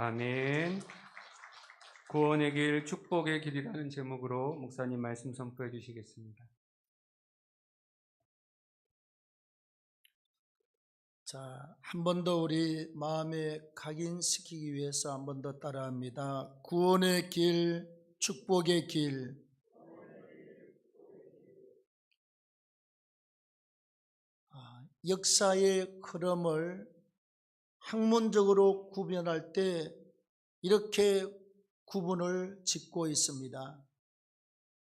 아멘. 구원의 길, 축복의 길이라는 제목으로 목사님 말씀 선포해 주시겠습니다. 자, 한 번 더 우리 마음에 각인시키기 위해서 한 번 더 따라합니다. 구원의 길, 축복의 길. 역사의 흐름을 학문적으로 구별할 때 이렇게 구분을 짓고 있습니다.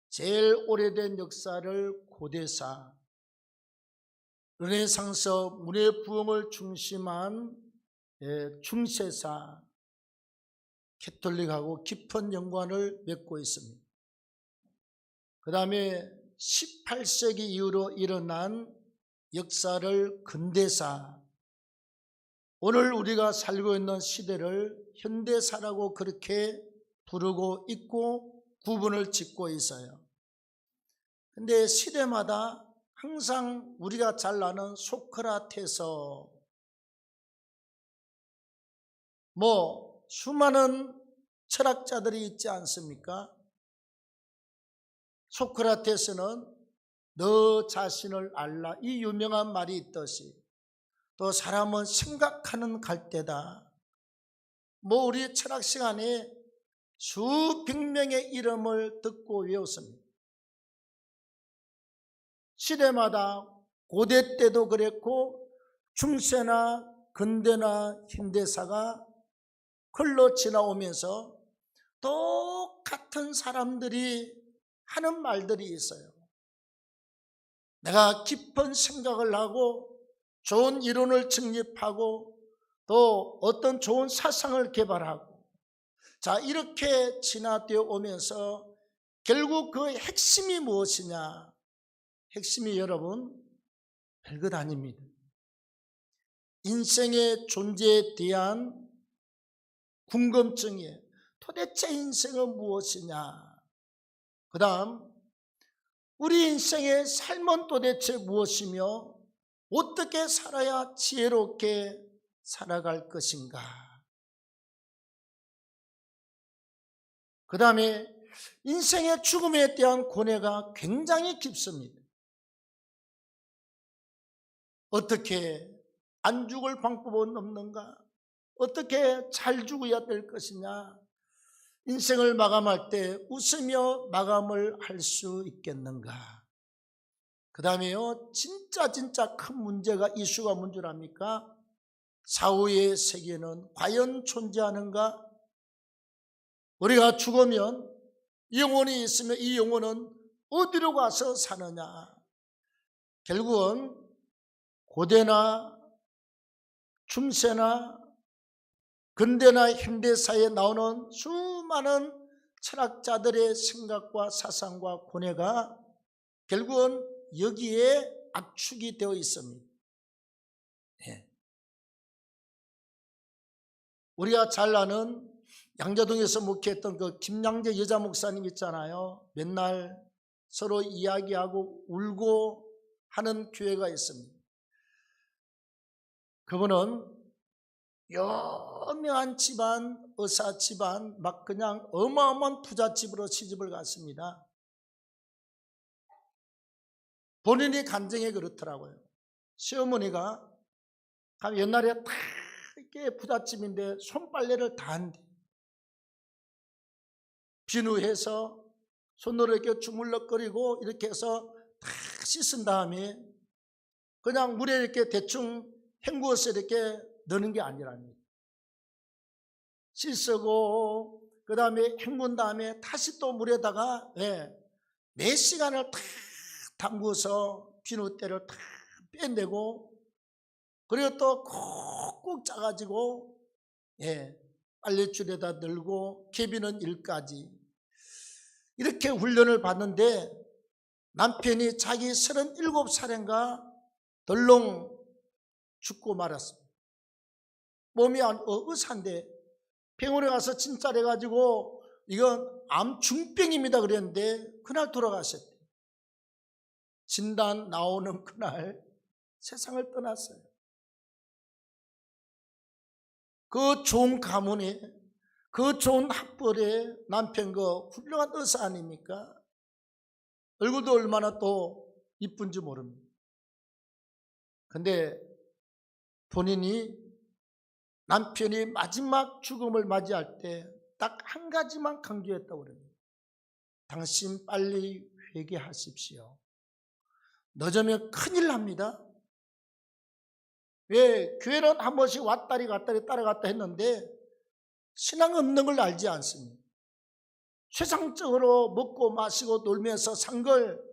제일 오래된 역사를 고대사, 르네상스 문의 부흥을 중심한 중세사, 캐톨릭하고 깊은 연관을 맺고 있습니다. 그 다음에 18세기 이후로 일어난 역사를 근대사, 오늘 우리가 살고 있는 시대를 현대사라고 그렇게 부르고 있고 구분을 짓고 있어요. 근데 시대마다 항상 우리가 잘 아는 소크라테스, 수많은 철학자들이 있지 않습니까? 소크라테스는 너 자신을 알라, 이 유명한 말이 있듯이 또 사람은 생각하는 갈대다. 우리 철학 시간에 수백 명의 이름을 듣고 외웠습니다. 시대마다 고대 때도 그랬고 중세나 근대나 현대사가 흘러 지나오면서 똑같은 사람들이 하는 말들이 있어요. 내가 깊은 생각을 하고 좋은 이론을 정립하고 또 어떤 좋은 사상을 개발하고, 자, 이렇게 진화되어 오면서 결국 그 핵심이 무엇이냐? 핵심이 여러분 별것 아닙니다. 인생의 존재에 대한 궁금증이에요. 도대체 인생은 무엇이냐? 그 다음 우리 인생의 삶은 도대체 무엇이며 어떻게 살아야 지혜롭게 살아갈 것인가? 그 다음에 인생의 죽음에 대한 고뇌가 굉장히 깊습니다. 어떻게 안 죽을 방법은 없는가? 어떻게 잘 죽어야 될 것이냐? 인생을 마감할 때 웃으며 마감을 할 수 있겠는가? 그 다음에요, 진짜 큰 문제가, 이슈가 뭔 줄 압니까? 사후의 세계는 과연 존재하는가? 우리가 죽으면 영혼이 있으면 이 영혼은 어디로 가서 사느냐? 결국은 고대나 중세나 근대나 현대사에 나오는 수많은 철학자들의 생각과 사상과 고뇌가 결국은 여기에 압축이 되어 있습니다. 네. 우리가 잘 아는 양재동에서 목회했던 그 김양재 여자 목사님 있잖아요. 맨날 서로 이야기하고 울고 하는 교회가 있습니다. 그분은 유명한 집안, 의사 집안, 막 그냥 어마어마한 부잣집으로 시집을 갔습니다. 본인이 간증해 그렇더라고요. 시어머니가 옛날에 다 이렇게 부잣집인데 손빨래를 다 한대. 비누해서 손으로 이렇게 주물럭거리고 이렇게 해서 다 씻은 다음에 그냥 물에 이렇게 대충 헹구어서 이렇게 넣는 게 아니랍니다. 씻고 그 다음에 헹군 다음에 다시 또 물에다가 몇 시간을 다 담그어서 비누때를 다 빼내고, 그리고 또 콕콕 짜가지고 빨래줄에다 넣고 개비는 일까지 이렇게 훈련을 받는데, 남편이 자기 37살인가 덜렁 죽고 말았습니다. 몸이 의사인데 병원에 가서 진찰해가지고 이건 암 중병입니다 그랬는데 그날 돌아가셨대요. 진단 나오는 그날 세상을 떠났어요. 그 좋은 가문에 그 좋은 학벌에 남편 그 훌륭한 의사 아닙니까? 얼굴도 얼마나 또 이쁜지 모릅니다. 근데 본인이 남편이 마지막 죽음을 맞이할 때 딱 한 가지만 강조했다고 그럽니다. 당신 빨리 회개하십시오. 늦으면 큰일 납니다. 왜? 교회는 한 번씩 왔다리 갔다리 따라갔다 했는데 신앙 없는 걸 알지 않습니다. 세상적으로 먹고 마시고 놀면서 산 걸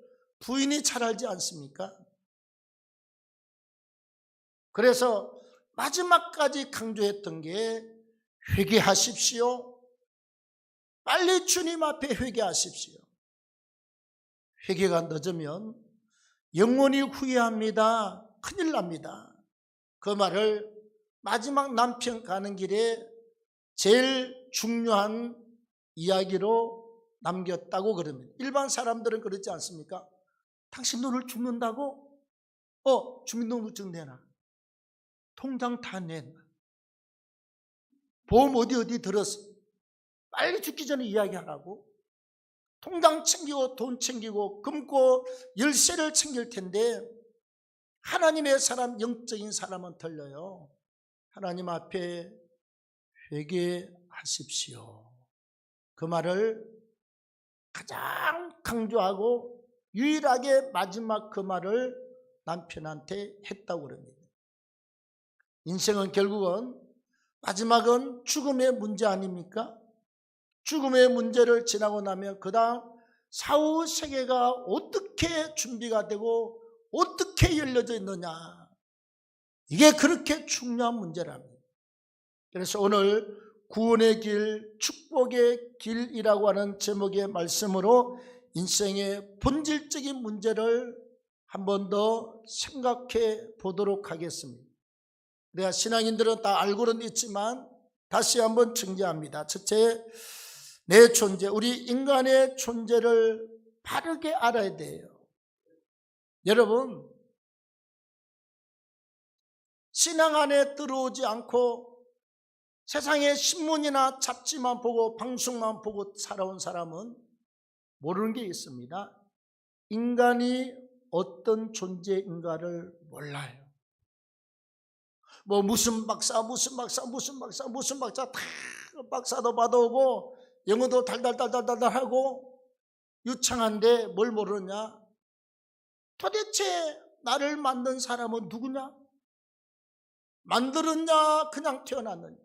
부인이 잘 알지 않습니까? 그래서 마지막까지 강조했던 게 회개하십시오. 빨리 주님 앞에 회개하십시오. 회개가 늦으면 영원히 후회합니다. 큰일 납니다. 그 말을 마지막 남편 가는 길에 제일 중요한 이야기로 남겼다고 그럽니다. 일반 사람들은 그렇지 않습니까? 당신 오늘 죽는다고? 주민등록증 내놔. 통장 다 내놔. 보험 어디 들었어. 빨리 죽기 전에 이야기하라고. 통장 챙기고 돈 챙기고 금고 열쇠를 챙길 텐데 하나님의 사람, 영적인 사람은 들려요. 하나님 앞에 회개하십시오. 그 말을 가장 강조하고 유일하게 마지막 그 말을 남편한테 했다고 그럽니다. 인생은 결국은 마지막은 죽음의 문제 아닙니까? 죽음의 문제를 지나고 나면 그 다음 사후 세계가 어떻게 준비가 되고 어떻게 열려져 있느냐, 이게 그렇게 중요한 문제랍니다. 그래서 오늘 구원의 길, 축복의 길이라고 하는 제목의 말씀으로 인생의 본질적인 문제를 한 번 더 생각해 보도록 하겠습니다. 내가 신앙인들은 다 알고는 있지만 다시 한번 정리합니다. 첫째, 내 존재, 우리 인간의 존재를 바르게 알아야 돼요. 여러분, 신앙 안에 들어오지 않고 세상의 신문이나 잡지만 보고 방송만 보고 살아온 사람은 모르는 게 있습니다. 인간이 어떤 존재인가를 몰라요. 무슨 박사 다 박사도 받아오고 영어도 달달하고 유창한데 뭘 모르냐? 도대체 나를 만든 사람은 누구냐? 만들었냐? 그냥 태어났느냐?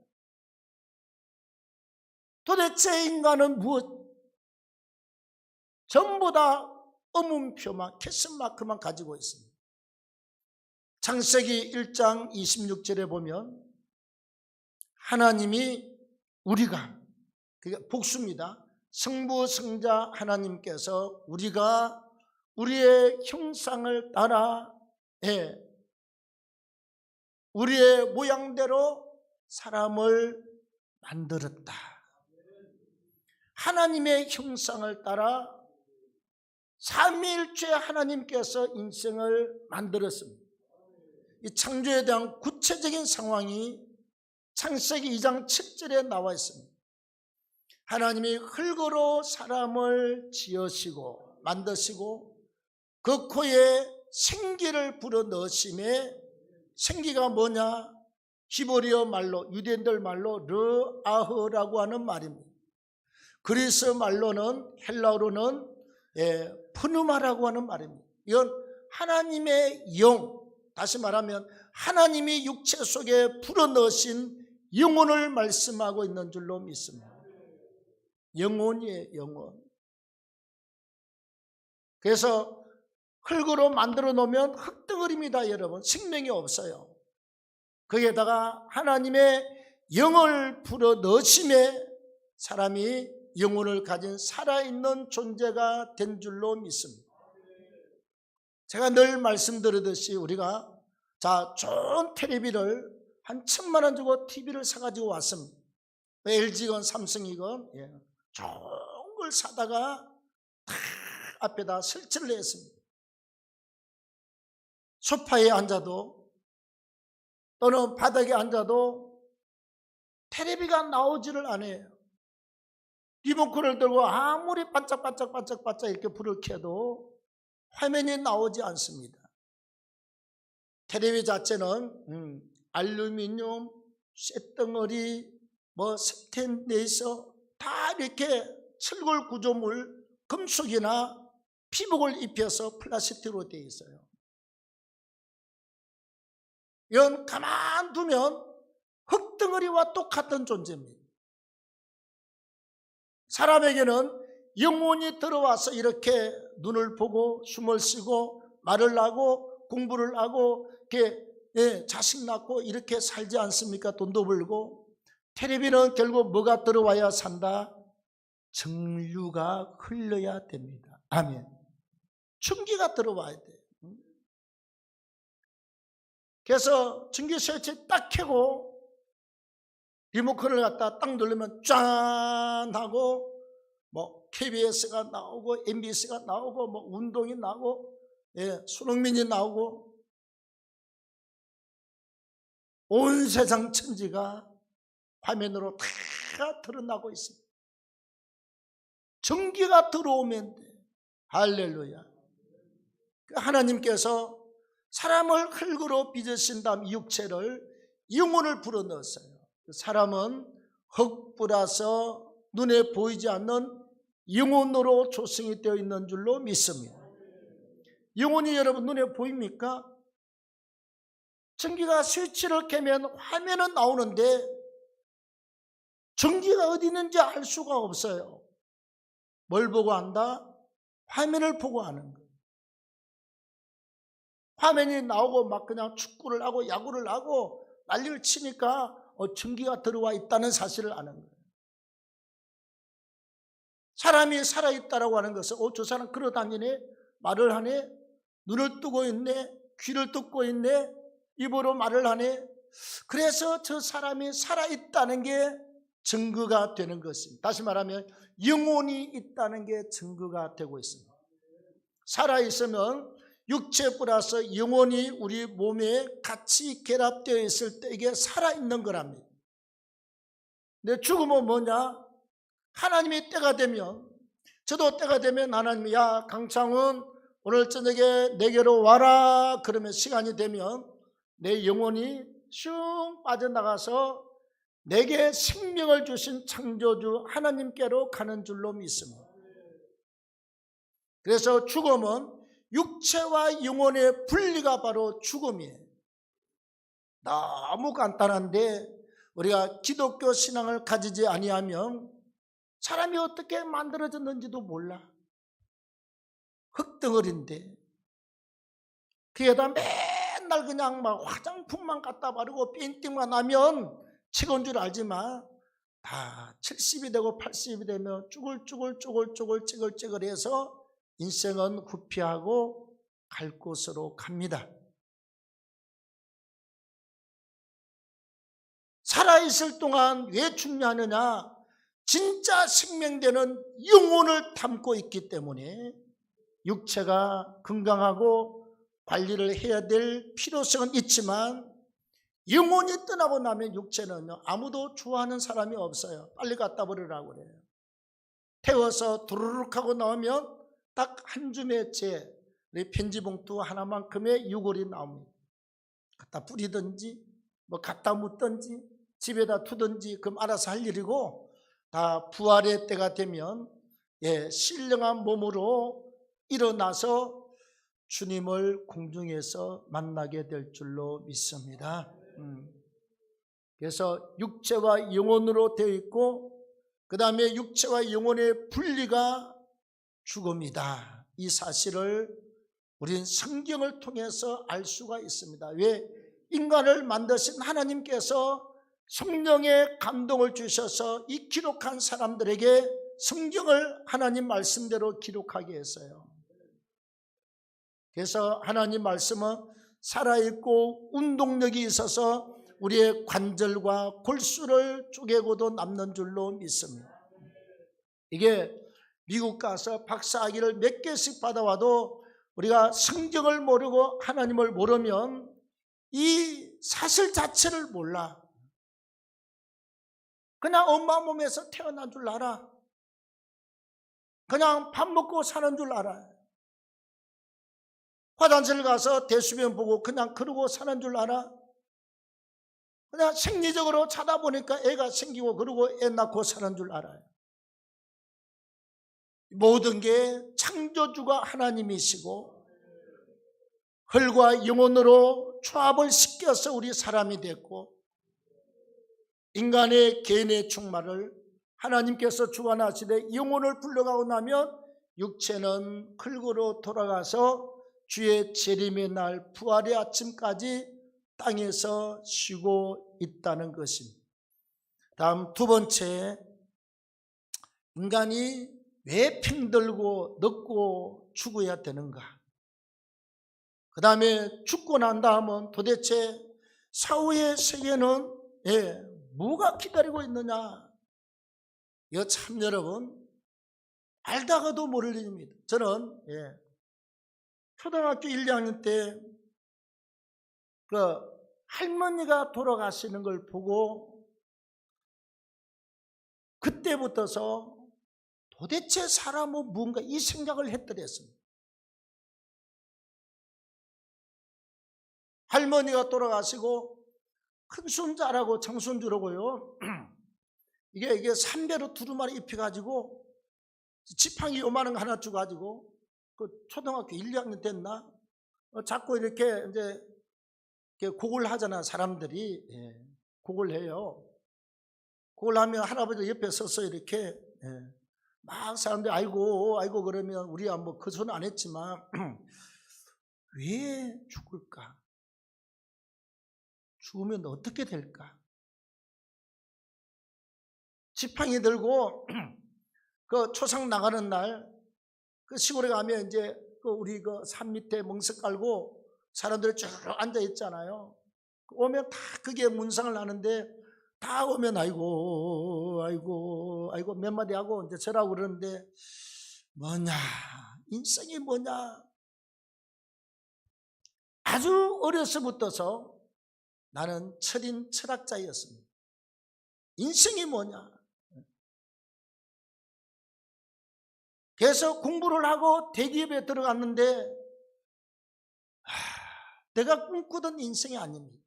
도대체 인간은 무엇? 전부 다 의문표만, 퀘스천마크만 가지고 있습니다. 창세기 1장 26절에 보면 하나님이 우리가, 그게 복수입니다. 성부 성자 하나님께서 우리가 우리의 형상을 따라 우리의 모양대로 사람을 만들었다. 하나님의 형상을 따라 삼위일체 하나님께서 인생을 만들었습니다. 이 창조에 대한 구체적인 상황이 창세기 2장 7절에 나와 있습니다. 하나님이 흙으로 사람을 지으시고 만드시고 그 코에 생기를 불어넣으심에, 생기가 뭐냐? 히브리어 말로, 유대인들 말로 르아흐라고 하는 말입니다. 그리스 말로는, 헬라어로는 푸누마라고 하는 말입니다. 이건 하나님의 영, 다시 말하면 하나님이 육체 속에 불어넣으신 영혼을 말씀하고 있는 줄로 믿습니다. 영혼이에요, 영혼. 그래서 흙으로 만들어 놓으면 흙덩어리입니다, 여러분. 생명이 없어요. 거기에다가 하나님의 영을 불어넣으심에 사람이 영혼을 가진 살아있는 존재가 된 줄로 믿습니다. 제가 늘 말씀드리듯이 우리가 좋은 텔레비를 한 1,000만 원 주고 TV를 사가지고 왔습니다. LG건 삼성이건 좋은 걸 사다가 다 앞에다 설치를 했습니다. 소파에 앉아도 또는 바닥에 앉아도 텔레비가 나오지를 않아요. 리모컨을 들고 아무리 반짝반짝반짝반짝 이렇게 불을 켜도 화면이 나오지 않습니다. 텔레비 자체는 알루미늄, 쇳덩어리, 스테인레스 다 이렇게 철골 구조물, 금속이나 피복을 입혀서 플라스틱으로 되어 있어요. 이건 가만두면 흙덩어리와 똑같은 존재입니다. 사람에게는 영혼이 들어와서 이렇게 눈을 보고 숨을 쉬고 말을 하고 공부를 하고 이렇게 자식 낳고 이렇게 살지 않습니까? 돈도 벌고. 텔레비는 결국 뭐가 들어와야 산다? 정류가 흘러야 됩니다. 아멘. 전기가 들어와야 돼요. 그래서 전기 스위치 딱 켜고 리모컨을 갖다 딱 누르면 짠 하고 KBS가 나오고 MBC가 나오고 운동이 나오고 손흥민이 나오고 온 세상 천지가 화면으로 다 드러나고 있습니다. 전기가 들어오면 돼. 할렐루야. 하나님께서 사람을 흙으로 빚으신 다음 육체를 영혼을 불어넣었어요. 사람은 흙불아서 눈에 보이지 않는 영혼으로 조성이 되어 있는 줄로 믿습니다. 영혼이 여러분 눈에 보입니까? 전기가 스위치를 켜면 화면은 나오는데 전기가 어디 있는지 알 수가 없어요. 뭘 보고 안다? 화면을 보고 아는 거예요. 화면이 나오고 막 그냥 축구를 하고 야구를 하고 난리를 치니까 전기가 들어와 있다는 사실을 아는 거예요. 사람이 살아있다라고 하는 것은 저 사람 걸어다니네, 말을 하네, 눈을 뜨고 있네, 귀를 듣고 있네, 입으로 말을 하네. 그래서 저 사람이 살아있다는 게 증거가 되는 것입니다. 다시 말하면 영혼이 있다는 게 증거가 되고 있습니다. 살아있으면 육체 플러스 영혼이 우리 몸에 같이 결합되어 있을 때 이게 살아있는 거랍니다. 근데 죽음은 뭐냐? 하나님이 때가 되면, 저도 때가 되면 하나님이 야 강창훈 오늘 저녁에 내게로 와라 그러면 시간이 되면 내 영혼이 슝 빠져나가서 내게 생명을 주신 창조주 하나님께로 가는 줄로 믿습니다. 그래서 죽음은 육체와 영혼의 분리가 바로 죽음이에요. 너무 간단한데 우리가 기독교 신앙을 가지지 아니하면 사람이 어떻게 만들어졌는지도 몰라. 흙덩어리인데 그에다 맨날 그냥 막 화장품만 갖다 바르고 페인팅만 하면 최고인 줄 알지만 다 70이 되고 80이 되면 쭈글쭈글해서 인생은 후피하고 갈 곳으로 갑니다. 살아있을 동안 왜 중요하느냐? 진짜 생명되는 영혼을 담고 있기 때문에 육체가 건강하고 관리를 해야 될 필요성은 있지만 영혼이 떠나고 나면 육체는 아무도 좋아하는 사람이 없어요. 빨리 갖다 버리라고 그래요. 태워서 두루룩 하고 나오면 딱 한 줌의 편지봉투 하나만큼의 유골이 나옵니다. 갖다 뿌리든지 갖다 묻든지 집에다 두든지 그럼 알아서 할 일이고, 다 부활의 때가 되면 신령한 몸으로 일어나서 주님을 공중에서 만나게 될 줄로 믿습니다. 그래서 육체와 영혼으로 되어 있고 그 다음에 육체와 영혼의 분리가 죽음이다. 이 사실을 우리는 성경을 통해서 알 수가 있습니다. 왜? 인간을 만드신 하나님께서 성령의 감동을 주셔서 이 기록한 사람들에게 성경을 하나님 말씀대로 기록하게 했어요. 그래서 하나님 말씀은 살아있고 운동력이 있어서 우리의 관절과 골수를 쪼개고도 남는 줄로 믿습니다. 이게 미국 가서 박사학위를 몇 개씩 받아와도 우리가 성경을 모르고 하나님을 모르면 이 사실 자체를 몰라. 그냥 엄마 몸에서 태어난 줄 알아. 그냥 밥 먹고 사는 줄 알아요. 화장실 가서 대수변 보고 그냥 그러고 사는 줄 알아. 그냥 생리적으로 찾아보니까 애가 생기고 그러고 애 낳고 사는 줄 알아요. 모든 게 창조주가 하나님이시고 흙과 영혼으로 조합을 시켜서 우리 사람이 됐고 인간의 개인의 충만을 하나님께서 주관하시되 영혼을 불러가고 나면 육체는 흙으로 돌아가서 주의 재림의 날 부활의 아침까지 땅에서 쉬고 있다는 것입니다. 다음 두 번째, 인간이 왜 병들고 늙고 죽어야 되는가? 그 다음에 죽고 난 다음은 도대체 사후의 세계는 뭐가 기다리고 있느냐? 이거 참 여러분 알다가도 모를 일입니다. 저는 초등학교 1, 2학년 때 그 할머니가 돌아가시는 걸 보고 그때부터서 도대체 사람은 뭔가 이 생각을 했더랬습니다. 할머니가 돌아가시고 큰손자라고 장손주라고요. 이게 삼배로 두루마리 입혀가지고 지팡이 요만한 거 하나 주가지고 그 초등학교 1, 2학년 됐나? 자꾸 이렇게 이제 곡을 하잖아, 사람들이. 곡을 해요. 곡을 하면 할아버지 옆에 서서 이렇게 막 사람들이 아이고 그러면 우리야 뭐 그 소리는 안 했지만 왜 죽을까? 죽으면 어떻게 될까? 지팡이 들고 그 초상 나가는 날 그 시골에 가면 이제 그 우리 그 산 밑에 멍석 깔고 사람들이 쭉 앉아 있잖아요. 오면 다 그게 문상을 하는데 다 오면 아이고 몇 마디 하고 이제 저라고 그러는데 뭐냐 인생이 뭐냐 아주 어려서부터서 나는 철인 철학자였습니다. 인생이 뭐냐? 그래서 공부를 하고 대기업에 들어갔는데 내가 꿈꾸던 인생이 아닙니다.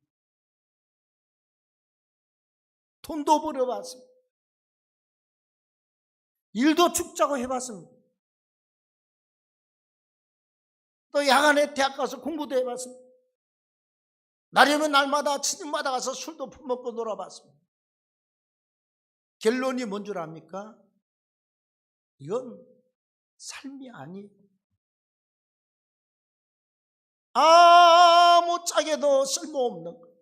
돈도 벌어봤습니다. 일도 죽자고 해봤습니다. 또 야간에 대학 가서 공부도 해봤습니다. 날이면 날마다 친구마다 가서 술도 퍼먹고 놀아봤습니다. 결론이 뭔 줄 압니까? 이건 삶이 아니에요. 아무 짝에도 쓸모없는 거.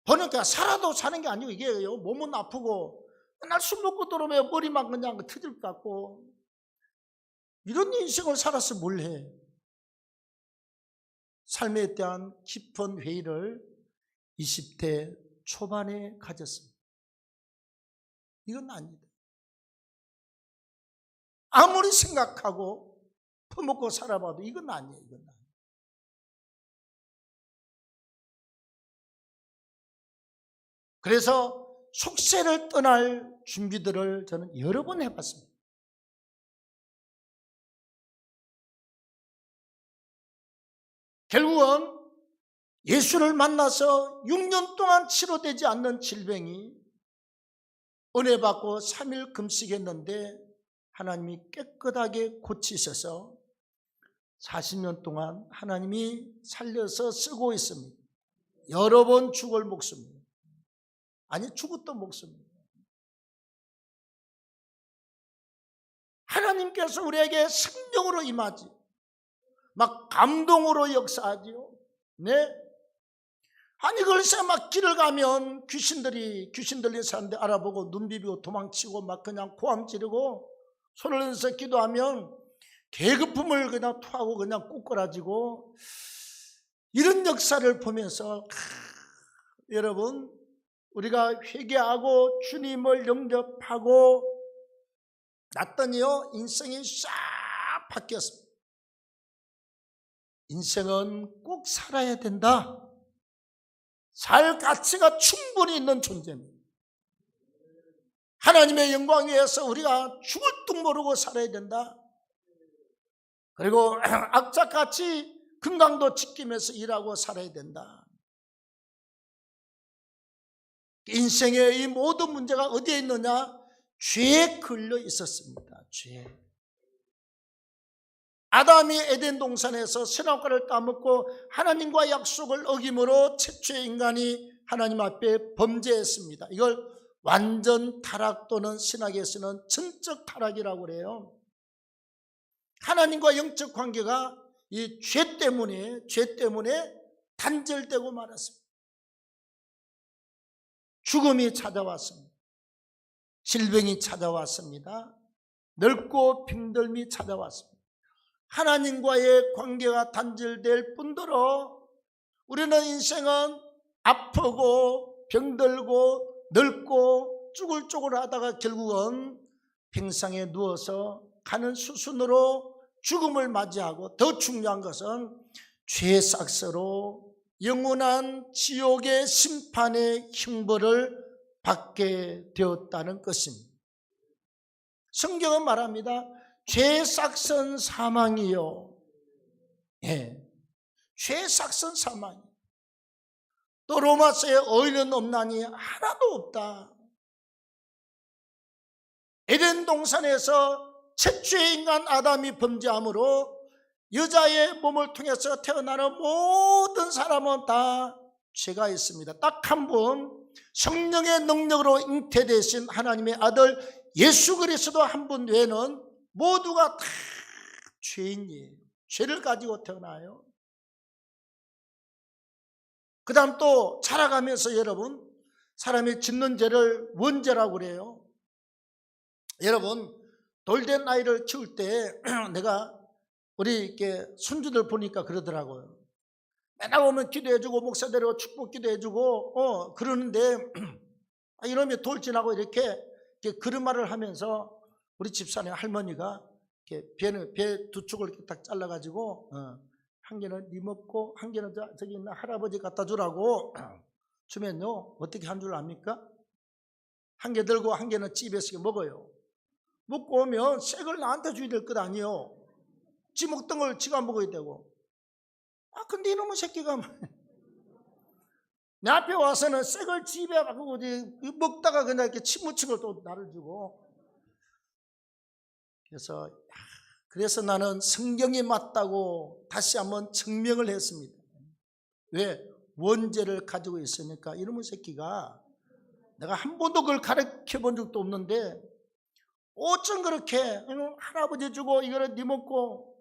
보니까 살아도 사는 게 아니고 이게요. 몸은 아프고 맨날 술 먹고 들어오면 머리만 그냥 터질 것 같고 이런 인생을 살아서 뭘 해? 삶에 대한 깊은 회의를 20대 초반에 가졌습니다. 이건 아니다. 아무리 생각하고 퍼먹고 살아봐도 이건 아니에요. 이건 아니에요. 그래서 속세를 떠날 준비들을 저는 여러 번 해봤습니다. 결국은 예수를 만나서 6년 동안 치료되지 않는 질병이 은혜 받고 3일 금식했는데 하나님이 깨끗하게 고치셔서 40년 동안 하나님이 살려서 쓰고 있습니다. 여러 번 죽을 목숨입니다. 아니 죽었던 목숨입니다. 하나님께서 우리에게 성령으로 임하지 막 감동으로 역사하지요. 네. 아니 글쎄 막 길을 가면 귀신 들린 사람들 알아보고 눈 비비고 도망치고 막 그냥 고함 지르고 손을 들어서 기도하면 계급품을 그냥 토하고 그냥 꼬꾸라지고 이런 역사를 보면서 여러분 우리가 회개하고 주님을 영접하고 났더니요 인생이 싹 바뀌었습니다. 인생은 꼭 살아야 된다. 살 가치가 충분히 있는 존재입니다. 하나님의 영광 위해서 우리가 죽을 둥 모르고 살아야 된다. 그리고 악착같이 건강도 지키면서 일하고 살아야 된다. 인생의 이 모든 문제가 어디에 있느냐? 죄에 걸려 있었습니다. 죄. 아담이 에덴 동산에서 선악과를 따먹고 하나님과 약속을 어김으로 최초의 인간이 하나님 앞에 범죄했습니다. 이걸 완전 타락 또는 신학에서는 전적 타락이라고 그래요. 하나님과 영적 관계가 이 죄 때문에 단절되고 말았습니다. 죽음이 찾아왔습니다. 질병이 찾아왔습니다. 늙고 병들미 찾아왔습니다. 하나님과의 관계가 단절될 뿐더러 우리는 인생은 아프고 병들고 늙고 쭈글쭈글하다가 결국은 병상에 누워서 가는 수순으로 죽음을 맞이하고, 더 중요한 것은 죄 삭스로 영원한 지옥의 심판의 형벌을 받게 되었다는 것입니다. 성경은 말합니다. 죄 삭선 사망이요. 예, 죄 삭선 사망. 또 로마서에 의인은 없나니 하나도 없다. 에덴 동산에서 최초의 인간 아담이 범죄함으로 여자의 몸을 통해서 태어나는 모든 사람은 다 죄가 있습니다. 딱 한 분, 성령의 능력으로 잉태되신 하나님의 아들 예수 그리스도 한 분 외에는 모두가 다 죄인이에요. 죄를 가지고 태어나요. 그 다음 또 자라가면서 여러분, 사람이 짓는 죄를 원죄라고 그래요. 여러분, 돌된 아이를 키울 때 내가 우리 이렇게 손주들 보니까 그러더라고요. 맨날 오면 기도해주고 목사 데리고 축복 기도해주고 그러는데 이놈이 돌진하고 이렇게 걸음마를 하면서 우리 집사님 할머니가 이렇게 배 두 축을 이렇게 딱 잘라가지고 한 개는 네 먹고 한 개는 저기 있는 할아버지 갖다 주라고 주면요, 어떻게 한 줄 압니까? 한 개 들고 한 개는 집에서 먹어요. 먹고 오면 새 걸 나한테 줘야 될 것 아니에요. 지 먹던 걸 지가 먹어야 되고. 근데 이놈의 새끼가 내 앞에 와서는 새 걸 집에 가고 먹다가 그냥 이렇게 침 묻힌 걸 또 나를 주고. 그래서 나는 성경이 맞다고 다시 한번 증명을 했습니다. 왜? 원죄를 가지고 있으니까. 이놈의 새끼가 내가 한 번도 그걸 가르쳐 본 적도 없는데 어쩜 그렇게 할아버지 주고 이거를 네 먹고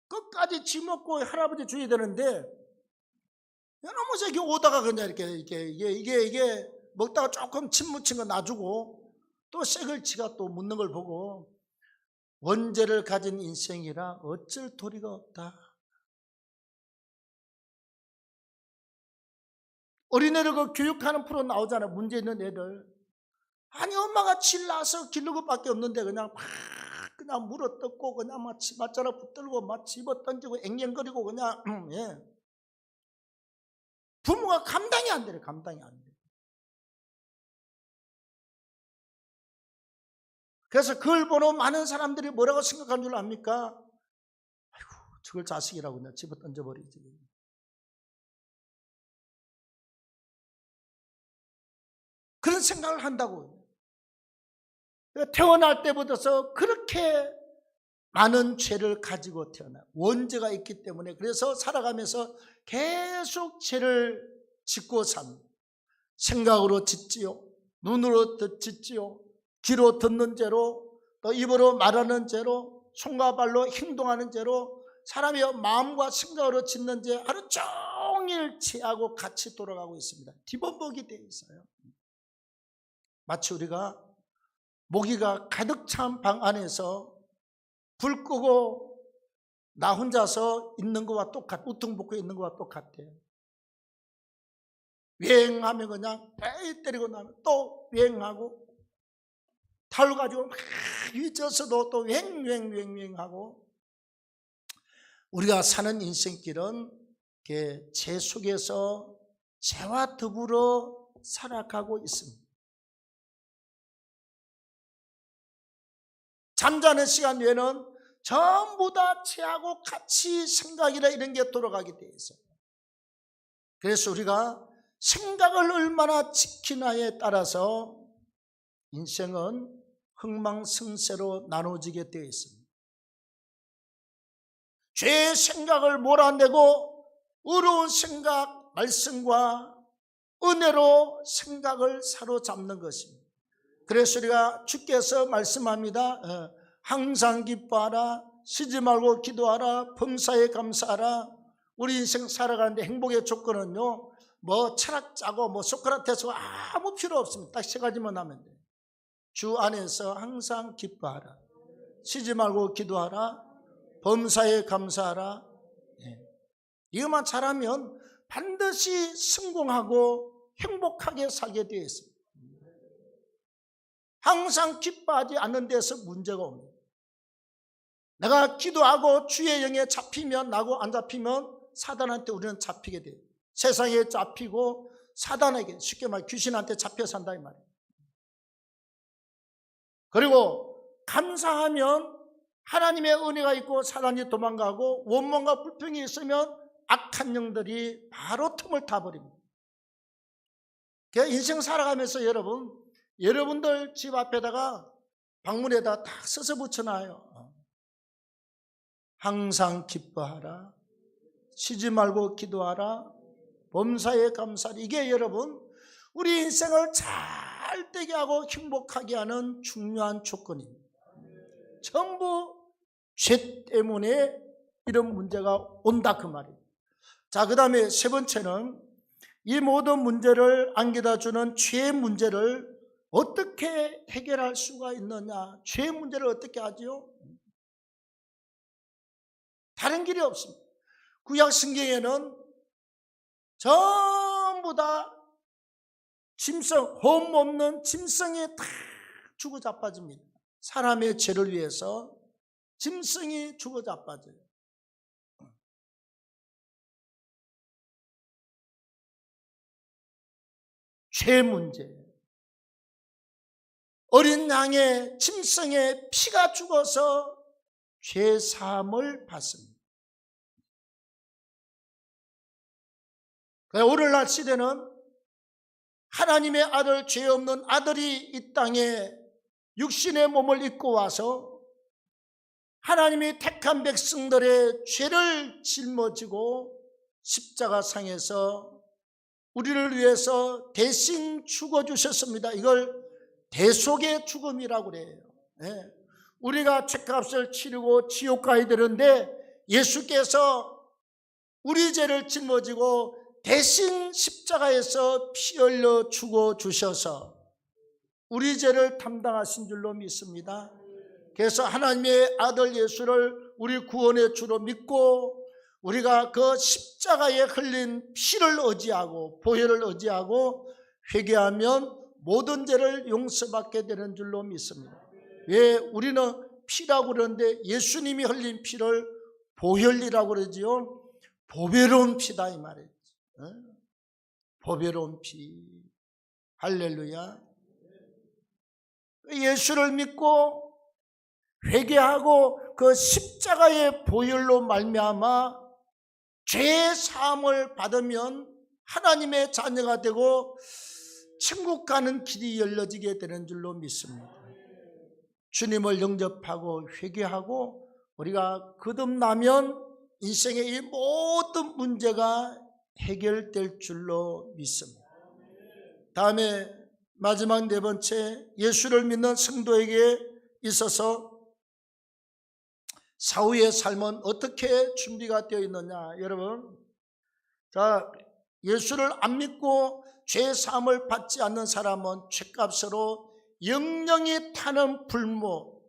끝까지 지 먹고 할아버지 줘야 되는데, 이놈의 새끼 오다가 그냥 이게 먹다가 조금 침 묻힌 거 놔주고 또 새 걸 지가 또 묻는 걸 보고, 원죄를 가진 인생이라 어쩔 도리가 없다. 어린애를 그 교육하는 프로 나오잖아요. 문제 있는 애들. 아니 엄마가 질 나서 기르는 것밖에 없는데 그냥 그냥 물어 뜯고 그냥 막 치맛자락 붙들고 막 집어 던지고 앵앵거리고 그냥 예. 부모가 감당이 안 돼요. 감당이 안 돼. 그래서 그걸 보는 많은 사람들이 뭐라고 생각한 줄 압니까? 아이고 저걸 자식이라고 그냥 집어 던져버리지. 그런 생각을 한다고요. 태어날 때부터 그렇게 많은 죄를 가지고 태어나, 원죄가 있기 때문에, 그래서 살아가면서 계속 죄를 짓고 삽니다. 생각으로 짓지요, 눈으로 짓지요, 귀로 듣는 죄로, 또 입으로 말하는 죄로, 손과 발로 행동하는 죄로, 사람이 마음과 생각으로 짓는 죄, 하루 종일 죄하고 같이 돌아가고 있습니다. 뒤범벅이 되어 있어요. 마치 우리가 모기가 가득 찬 방 안에서 불 끄고 나 혼자서 있는 것과 우퉁 벗고 있는 것과 똑같아요. 유행하면 그냥 배 때리고 나면 또 유행하고, 타올 가지고 막 위쳐서도 또 유행하고. 우리가 사는 인생길은 죄 속에서 죄와 더불어 살아가고 있습니다. 잠자는 시간 외에는 전부 다 죄하고 같이 생각이나 이런 게 돌아가게 돼 있어요. 그래서 우리가 생각을 얼마나 지키나에 따라서 인생은 흥망성쇠로 나눠지게 되어 있습니다. 죄의 생각을 몰아내고 의로운 생각, 말씀과 은혜로 생각을 사로잡는 것입니다. 그래서 우리가 주께서 말씀합니다. 항상 기뻐하라, 쉬지 말고 기도하라, 범사에 감사하라. 우리 인생 살아가는데 행복의 조건은요, 뭐 철학자고 뭐 소크라테스 아무 필요 없습니다. 딱 세 가지만 하면 돼요. 주 안에서 항상 기뻐하라, 쉬지 말고 기도하라, 범사에 감사하라. 이것만 잘하면 반드시 성공하고 행복하게 살게 되어 있습니다. 항상 기뻐하지 않는 데서 문제가 옵니다. 내가 기도하고 주의 영에 잡히면 나고 안 잡히면 사단한테 우리는 잡히게 돼요. 세상에 잡히고 사단에게, 쉽게 말해 귀신한테 잡혀 산다 이 말이에요. 그리고 감사하면 하나님의 은혜가 있고 사단이 도망가고 원망과 불평이 있으면 악한 영들이 바로 틈을 타버립니다. 인생 살아가면서 여러분들 집 앞에다가 방문에다 딱 써서 붙여놔요. 항상 기뻐하라, 쉬지 말고 기도하라, 범사에 감사하라. 이게 여러분 우리 인생을 잘 되게 하고 행복하게 하는 중요한 조건입니다. 전부 죄 때문에 이런 문제가 온다 그 말이에요. 자, 그 다음에 세 번째는 이 모든 문제를 안겨다주는 죄의 문제를 어떻게 해결할 수가 있느냐. 죄의 문제를 어떻게 하지요? 다른 길이 없습니다. 구약 성경에는 전부 다 짐승, 홈 없는 짐승이 다 죽어 자빠집니다. 사람의 죄를 위해서 짐승이 죽어 자빠져요. 죄 문제. 어린 양의 짐승의 피가 죽어서 죄 사함을 받습니다. 오늘날 시대는 하나님의 아들, 죄 없는 아들이 이 땅에 육신의 몸을 입고 와서 하나님이 택한 백성들의 죄를 짊어지고 십자가상에서 우리를 위해서 대신 죽어주셨습니다. 이걸 대속의 죽음이라고 그래요. 우리가 죄값을 치르고 지옥 가야 되는데 예수께서 우리 죄를 짊어지고 대신 십자가에서 피 흘려 죽어주셔서 우리 죄를 담당하신 줄로 믿습니다. 그래서 하나님의 아들 예수를 우리 구원의 주로 믿고 우리가 그 십자가에 흘린 피를 의지하고 보혈을 의지하고 회개하면 모든 죄를 용서받게 되는 줄로 믿습니다. 왜 우리는 피라고 그러는데 예수님이 흘린 피를 보혈이라고 그러지요. 보배로운 피다 이 말이에요. 보배로운 피. 할렐루야. 예수를 믿고 회개하고 그 십자가의 보혈로 말미암아 죄 사함을 받으면 하나님의 자녀가 되고 천국 가는 길이 열려지게 되는 줄로 믿습니다. 주님을 영접하고 회개하고 우리가 거듭나면 인생의 이 모든 문제가 해결될 줄로 믿습니다. 다음에 마지막 네 번째, 예수를 믿는 성도에게 있어서 사후의 삶은 어떻게 준비가 되어 있느냐. 여러분, 자, 예수를 안 믿고 죄 사함을 받지 않는 사람은 죄값으로 영영이 타는 불모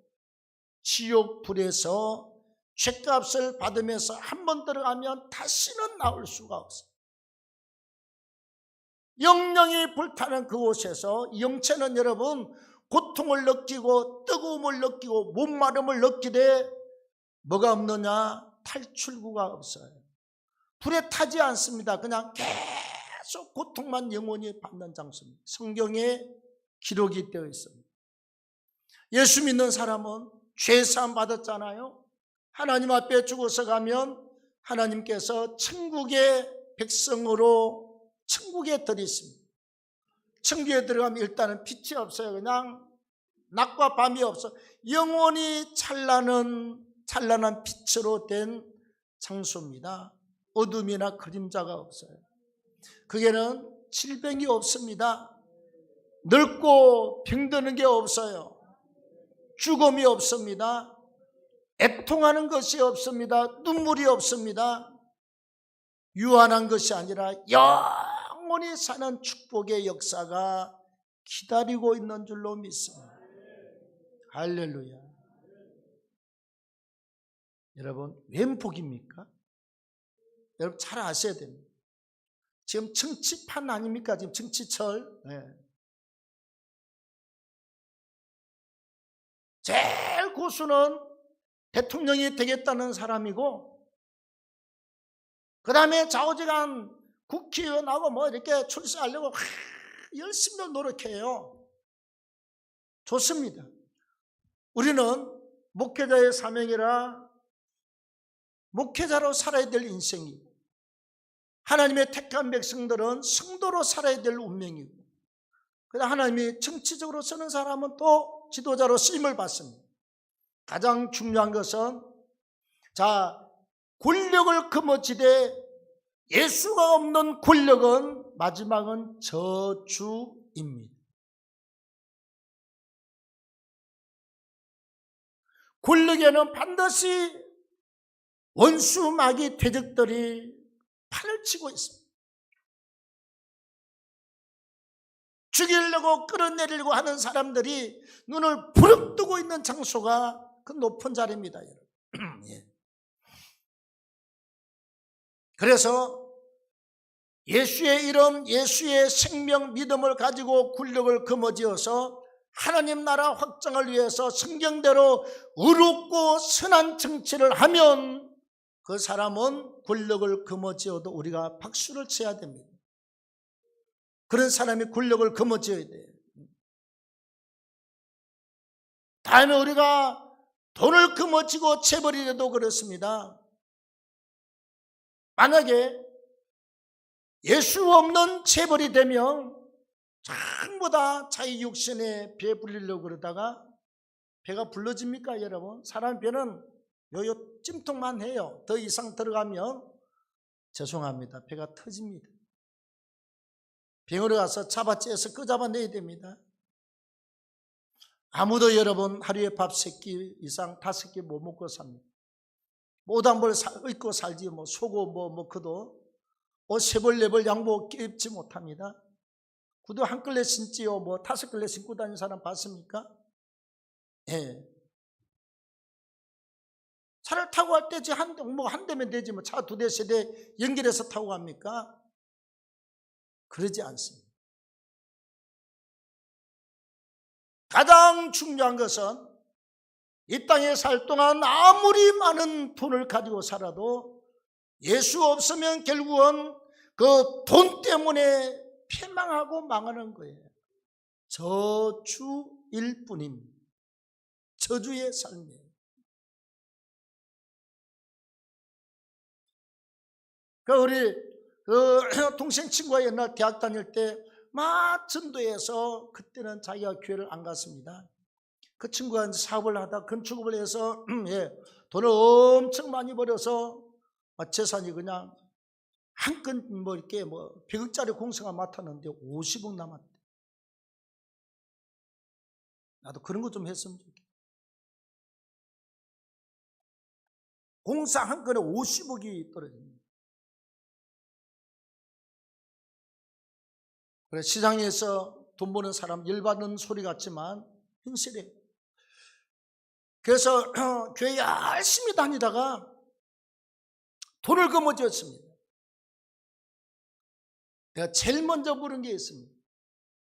지옥 불에서 죄값을 받으면서 한 번 들어가면 다시는 나올 수가 없어요. 영영이 불타는 그곳에서 영체는 여러분 고통을 느끼고 뜨거움을 느끼고 목마름을 느끼되 뭐가 없느냐? 탈출구가 없어요. 불에 타지 않습니다. 그냥 계속 고통만 영원히 받는 장소입니다. 성경에 기록이 되어 있습니다. 예수 믿는 사람은 죄사함 받았잖아요. 하나님 앞에 죽어서 가면 하나님께서 천국의 백성으로 천국에 들이십니다. 천국에 들어가면 일단은 빛이 없어요. 그냥 낮과 밤이 없어. 영원히 찬란한 빛으로 된 장소입니다. 어둠이나 그림자가 없어요. 거기에는 질병이 없습니다. 늙고 병드는 게 없어요. 죽음이 없습니다. 애통하는 것이 없습니다. 눈물이 없습니다. 유한한 것이 아니라 영원히 사는 축복의 역사가 기다리고 있는 줄로 믿습니다. 할렐루야. 여러분, 웬 복입니까? 여러분 잘 아셔야 됩니다. 지금 정치판 아닙니까? 지금 정치철. 네. 제일 고수는 대통령이 되겠다는 사람이고, 그 다음에 좌우지간 국회의원하고 뭐 이렇게 출세하려고 열심히 노력해요. 좋습니다. 우리는 목회자의 사명이라 목회자로 살아야 될 인생이고, 하나님의 택한 백성들은 성도로 살아야 될 운명이고, 그다음 하나님이 정치적으로 쓰는 사람은 또 지도자로 쓰임을 받습니다. 가장 중요한 것은 권력을 거머쥐되 예수가 없는 권력은 마지막은 저주입니다. 권력에는 반드시 원수 마귀 대적들이 판을 치고 있습니다. 죽이려고 끌어내리려고 하는 사람들이 눈을 부릅뜨고 있는 장소가 그 높은 자리입니다. 예. 그래서 예수의 이름, 예수의 생명, 믿음을 가지고 권력을 거머쥐어서 하나님 나라 확장을 위해서 성경대로 의롭고 선한 정치를 하면 그 사람은 권력을 거머쥐어도 우리가 박수를 쳐야 됩니다. 그런 사람이 권력을 거머쥐어야 돼요. 다음에 우리가 돈을 거머쥐고 재벌이라도 그렇습니다. 만약에 예수 없는 재벌이 되면 전부 다 자기 육신에 배 불리려고 그러다가 배가 불러집니까 여러분? 사람 배는 요요 찜통만 해요. 더 이상 들어가면 죄송합니다. 배가 터집니다. 병원에 가서 잡아째서 끄잡아내야 됩니다. 아무도 여러분 하루에 밥 3끼 이상 5끼 못 먹고 삽니다. 모단벌 입고 살지 뭐 속옷 뭐 그도 옷 3벌 4벌 양복 입지 못합니다. 구두 한 켤레 신지요 뭐 5켤레 신고 다니는 사람 봤습니까? 예. 차를 타고 갈 때 한 대면 되지 뭐 차 2대 3대 연결해서 타고 갑니까? 그러지 않습니다. 가장 중요한 것은 이 땅에 살 동안 아무리 많은 돈을 가지고 살아도 예수 없으면 결국은 그 돈 때문에 패망하고 망하는 거예요. 저주일 뿐입니다. 저주의 삶이에요. 우리 동생 친구가 옛날 대학 다닐 때 막 전도해서 그때는 자기가 교회를 안 갔습니다. 그 친구가 사업을 하다 건축업을 해서 돈을 엄청 많이 벌어서 재산이 그냥 한 건 뭐 이렇게 100억짜리 공사가 맡았는데 50억 남았대. 나도 그런 거 좀 했으면 좋겠다. 공사 한 건에 50억이 떨어집니다. 그래 시장에서 돈 버는 사람 열받는 소리 같지만 현실이에요. 그래서 교회 열심히 다니다가 돈을 거머쥐었습니다. 내가 제일 먼저 물은 게 있습니다.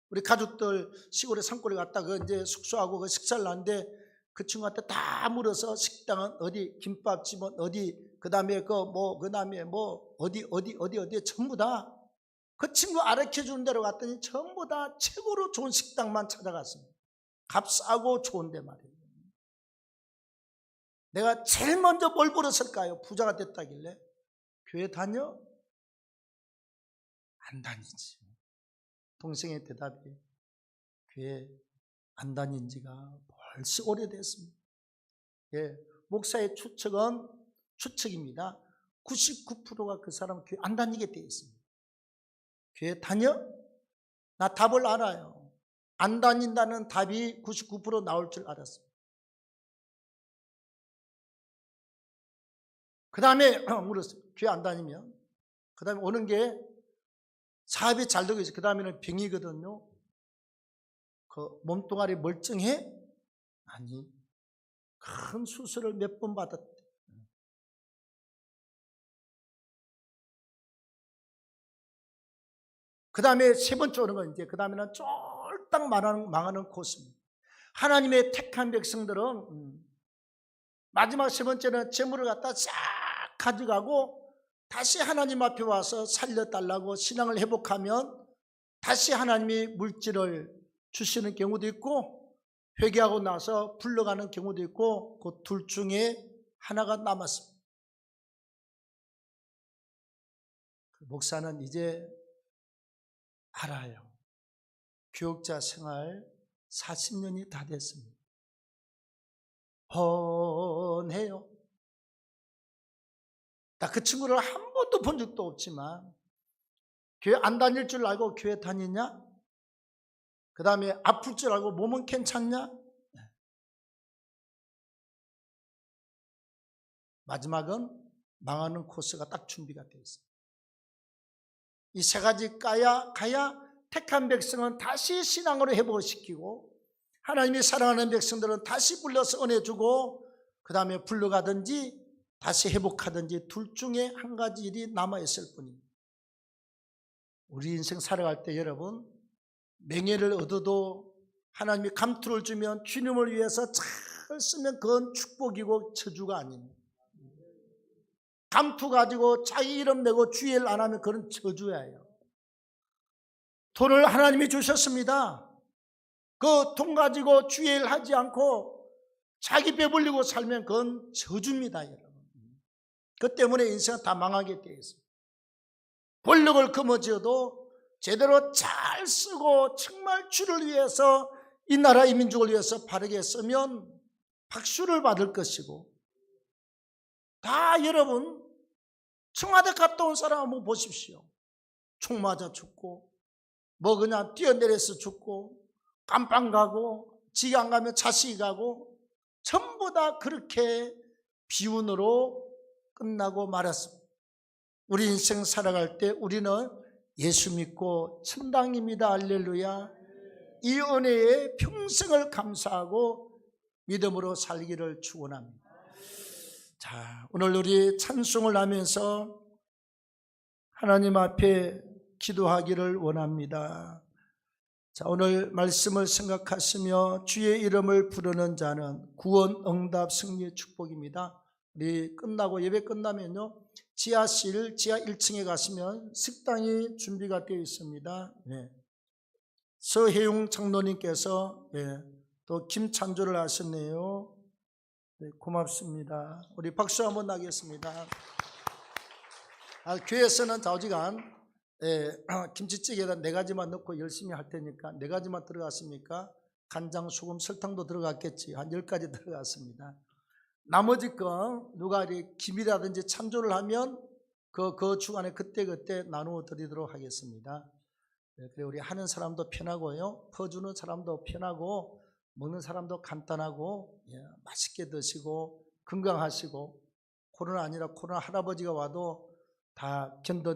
우리 가족들 시골에 산골에 갔다가 이제 숙소하고 그 식사를 하는데 그 친구한테 다 물어서 식당은 어디, 김밥집은 어디, 그 다음에 어디 전부 다 그 친구 가르쳐 주는 대로 갔더니 전부 다 최고로 좋은 식당만 찾아갔습니다. 값 싸고 좋은데 말이에요. 내가 제일 먼저 뭘 물었을까요? 부자가 됐다길래. 교회 다녀? 안 다니지. 동생의 대답이 교회 안 다닌 지가 벌써 오래됐습니다. 예, 목사의 추측입니다. 99%가 그 사람 교회 안 다니게 되어 있습니다. 교회 다녀? 나 답을 알아요. 안 다닌다는 답이 99% 나올 줄 알았습니다. 그 다음에 물었어요. 교회 안 다니면? 그 다음에 오는 게 사업이 잘 되고 있어요. 그 다음에는 병이거든요. 그 몸뚱아리 멀쩡해? 아니, 큰 수술을 몇 번 받았대. 그 다음에 세 번째 오는 건 이제 그 다음에는 쫄딱 망하는 코스입니다. 하나님의 택한 백성들은 마지막 세 번째는 재물을 갖다 싹 가져가고 다시 하나님 앞에 와서 살려달라고 신앙을 회복하면 다시 하나님이 물질을 주시는 경우도 있고 회개하고 나서 불러가는 경우도 있고 그 둘 중에 하나가 남았습니다. 목사는 이제 알아요. 교육자 생활 40년이 다 됐습니다. 뻔해요. 나 그 친구를 한 번도 본 적도 없지만 교회 안 다닐 줄 알고 교회 다니냐? 그 다음에 아플 줄 알고 몸은 괜찮냐? 마지막은 망하는 코스가 딱 준비가 되어 있어요. 이 세 가지 가야 택한 백성은 다시 신앙으로 회복시키고 하나님이 사랑하는 백성들은 다시 불러서 은혜 주고 그 다음에 불러가든지 다시 회복하든지 둘 중에 한 가지 일이 남아있을 뿐입니다. 우리 인생 살아갈 때 여러분 명예를 얻어도 하나님이 감투를 주면 주님을 위해서 잘 쓰면 그건 축복이고 저주가 아닙니다. 감투 가지고 자기 이름 내고 주일 안 하면 그건 저주예요. 돈을 하나님이 주셨습니다. 그 돈 가지고 주일 하지 않고 자기 배불리고 살면 그건 저주입니다, 여러분. 그 때문에 인생은 다 망하게 되어 있습니다. 권력을 거머쥐어도 제대로 잘 쓰고 정말 주를 위해서 이 나라 이 민족을 위해서 바르게 쓰면 박수를 받을 것이고 다 여러분 청와대 갔다 온 사람 한번 보십시오. 총 맞아 죽고 뭐 그냥 뛰어내려서 죽고 깜빵 가고 지가 안 가면 자식이 가고 전부 다 그렇게 비운으로 끝나고 말았습니다. 우리 인생 살아갈 때 우리는 예수 믿고 천당입니다. 할렐루야. 이 은혜에 평생을 감사하고 믿음으로 살기를 축원합니다. 자, 오늘 우리 찬송을 하면서 하나님 앞에 기도하기를 원합니다. 자, 오늘 말씀을 생각하시며 주의 이름을 부르는 자는 구원, 응답, 승리의 축복입니다. 우리 끝나고 예배 끝나면요 지하실 지하 1층에 가시면 식당이 준비가 되어 있습니다. 네. 서혜용 장로님께서 또 김찬조를 하셨네요. 네, 고맙습니다. 우리 박수 한번 나겠습니다. 교회에서는 좌우지간 김치찌개에다 4가지만 넣고 열심히 할 테니까 4가지만 들어갔습니까? 간장, 소금, 설탕도 들어갔겠지. 한 10가지 들어갔습니다. 나머지 거 누가 김이라든지 찬조를 하면 그 주간에 그때그때 나누어 드리도록 하겠습니다. 그래 우리 하는 사람도 편하고요, 퍼주는 사람도 편하고 먹는 사람도 간단하고 맛있게 드시고 건강하시고 코로나 아니라 코로나 할아버지가 와도 다 견뎌